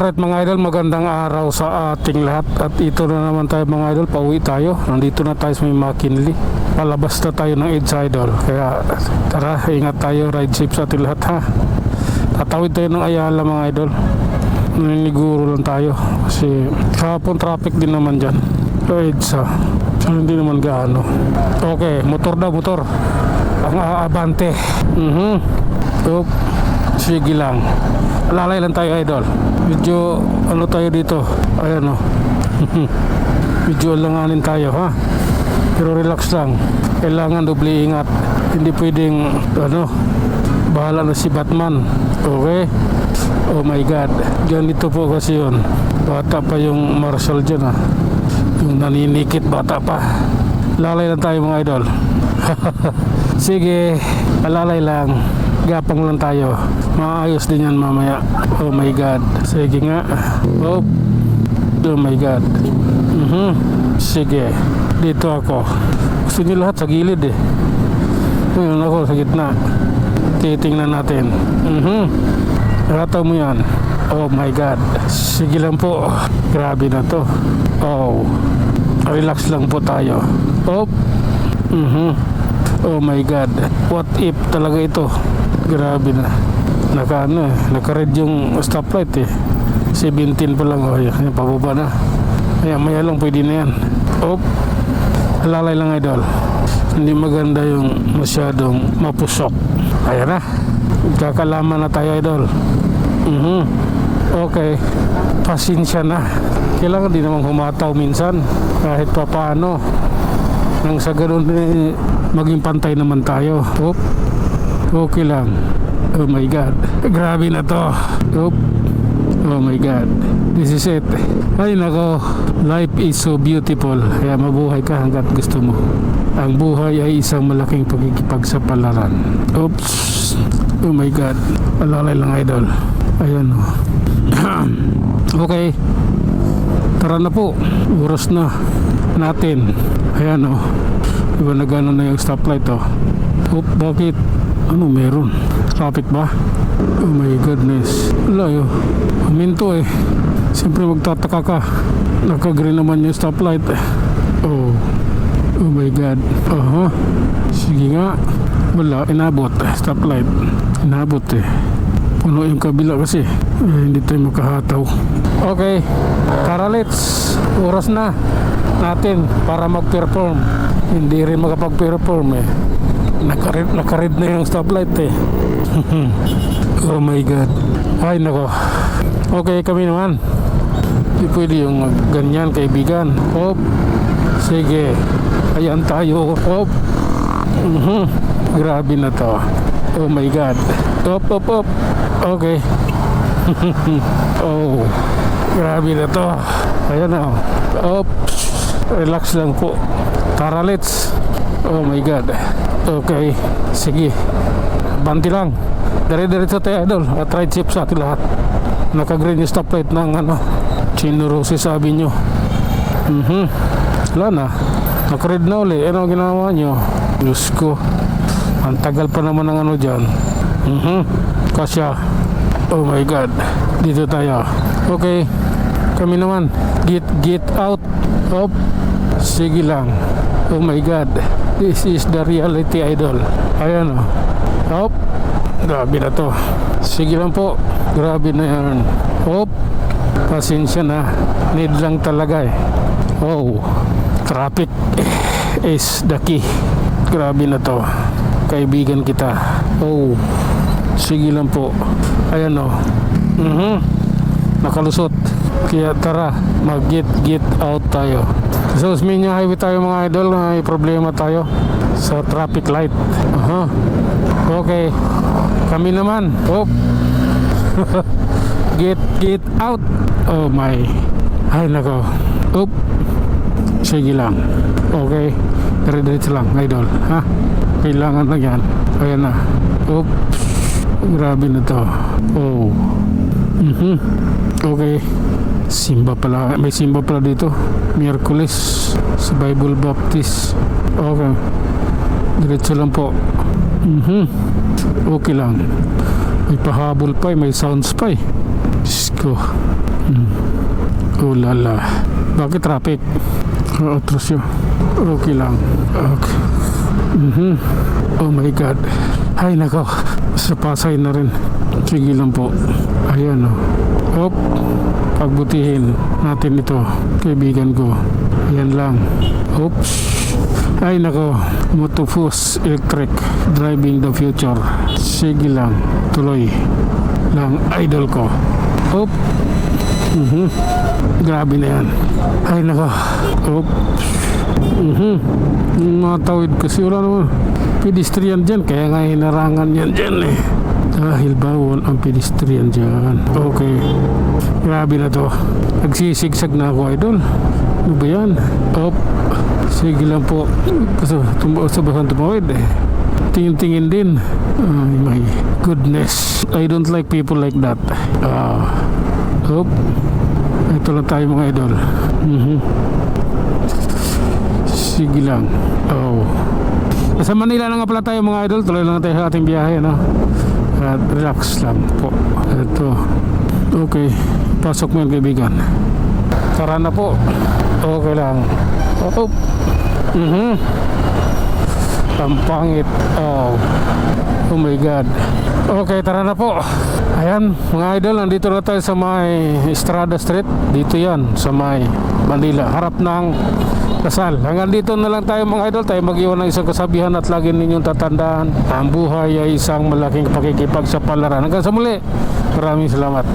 Alright mga idol, magandang araw sa ating lahat. At ito na naman tayo mga idol, pauwi tayo. Nandito na tayo sa may McKinley. Palabas na tayo ng EDSA idol. Kaya tara, ingat tayo, ride safe sa ating lahat ha. Tatawid tayo ng Ayala mga idol. Naniniguro lang tayo kasi kahapon traffic din naman dyan sa EDSA. So hindi naman gaano. Okay, motor daw, motor. Ang aabante. Sige lang. Lalay lang tayo idol. Medyo ano tayo dito. Ayan o. Medyo alanganin tayo ha. Pero relax lang. Kailangan doble ingat. Hindi pwedeng bahala na si Batman. Okay. Oh my God. Ganito po kasi yun. Bata pa yung marshal dyan ha. Yung naninikit bata pa. Lalay lang tayo mga idol. Sige. Lalay lang. Gapang lang tayo. Maayos din yan mamaya. Oh my God. Sige nga. Oh my God. Sige. Dito ako. Gusto nyo lahat sa gilid eh. Ngayon ako sa gitna. Titingnan natin. Rataw mo yan. Oh my God. Sige lang po. Grabe na to. Oh. Relax lang po tayo. Oh. Oh my God. What if talaga ito? Grabe na. Naka-red yung stoplight eh. 17 pa lang. Oh, yan, pababa na. Maya lang pwede na yan. Oh. Alalay lang idol. Hindi maganda yung masyadong mapusok. Ayan na. Kakalaman na tayo idol. Okay. Pasensya na. Kailangan din naman humataw minsan. Kahit pa paano. Nang sa ganun eh, maging pantay naman tayo. Oh. Okay lang. Oh my God. Grabe na to. Oh my God. This is it. Ay nako. Life is so beautiful. Kaya mabuhay ka hanggat gusto mo. Ang buhay ay isang malaking pagkikipagsapalaran. Oops. Oh my God. Alalay lang idol. Ayan o. Okay. Tara na po. Oras na natin. Ayan o. Diba nagano na yung stoplight o. Bakit? Ano meron? Traffic ba? Oh my goodness. Wala yun. Huminto eh. Siyempre magtataka ka. Naka-green naman yung stoplight eh. Oh my God. Sige nga. Wala. Inabot. Stoplight. Inabot eh. Puno yung kabila kasi. Hindi tayo makahataw. Okay. Tara let's. Oras na natin para mag-perform. Hindi rin makapag-perform eh. Naka-red na yung stoplight eh. Oh my God. Ay nako. Okay kami naman. Hindi pwede yung ganyan kaibigan. Sige. Ayan tayo. Grabe na to. Oh my God. Okay. Oh. Grabe na to. Ayan na. Relax lang po. Tara let's. Oh my God. Okay. Sige. Banti lang. Dire-diretso tayo idol. At ride safe sa ating lahat. Naka-green yung stoplight ng Chinorosi sabi nyo. Wala na. Naka-red na uli. Ano ginawa nyo? Diyos ko. Ang tagal pa naman ng dyan. Kasya. Oh my God. Dito tayo. Okay. Kami naman. Get out. Sige lang. Oh my God. This is the reality idol. Ayan o. Grabe na to. Sige lang po. Grabe na yan. Pasensya na. Need lang talaga eh. Traffic is the key. Grabe na to. Kaibigan kita. Sige lang po. Ayan o. Nakalusot. Kaya tara, mag-get out tayo. So, Osmeña Highway tayo mga idol. May problema tayo sa traffic light. Okay. Kami naman. Get out. Oh my. Ay nako. Sige lang. Okay. Dire-diretso lang idol. Kailangan na yan. Ayan na. Grabe na to. Okay. Simba pala. May simba pala dito. Miyerkules sa Bible Baptist. Okay. Diretso lang po. Okay lang. May pahabol pa, may sounds pa. Diyos ko. Oh lala. Bakit traffic? Atras yun. Okay lang. Okay. Oh my God. Ay nako. Sa Pasay na rin. Sige lang po. Ayan o. Hop. Pagbutihin natin ito. Kaibigan ko. Ayan lang. Oops. Ay nako. Motofus Electric. Driving the future. Sige lang. Tuloy lang idol ko. Hop. Grabe na yan. Ay nako. Oops. Matawid kasi wala naman pedestrian dyan, kaya nga hinarangan yan dyan eh, dahil bawal ang pedestrian dyan. Okay, grabe na to. Nagsisigsag na ako idol. Ano ba yan? Op. Sige lang po. Kasi sabahan tumawid eh. Tingin-tingin din. Ay my goodness, I don't like people like that. Op. Ito lang tayo mga idol. Sige lang. Oh. Sa Manila na nga pala tayo mga idol. Tuloy lang tayo sa ating biyahe, no? At relax lang po. Ito. Okay. Pasok mo yung kaibigan. Tara na po. Okay lang. Oh. Ang pangit. Oh my God. Okay, tara na po. Ayan, mga idol, nandito na tayo sa may Estrada Street. Dito yan, sa may Manila. Harap ng Lasal. Hanggang dito na lang tayo mga idol. Tayo mag-iwan ng isang kasabihan at lagi ninyong tatandaan, ang buhay ay isang malaking pakikipagsapalaran. Hanggang sa muli, maraming salamat.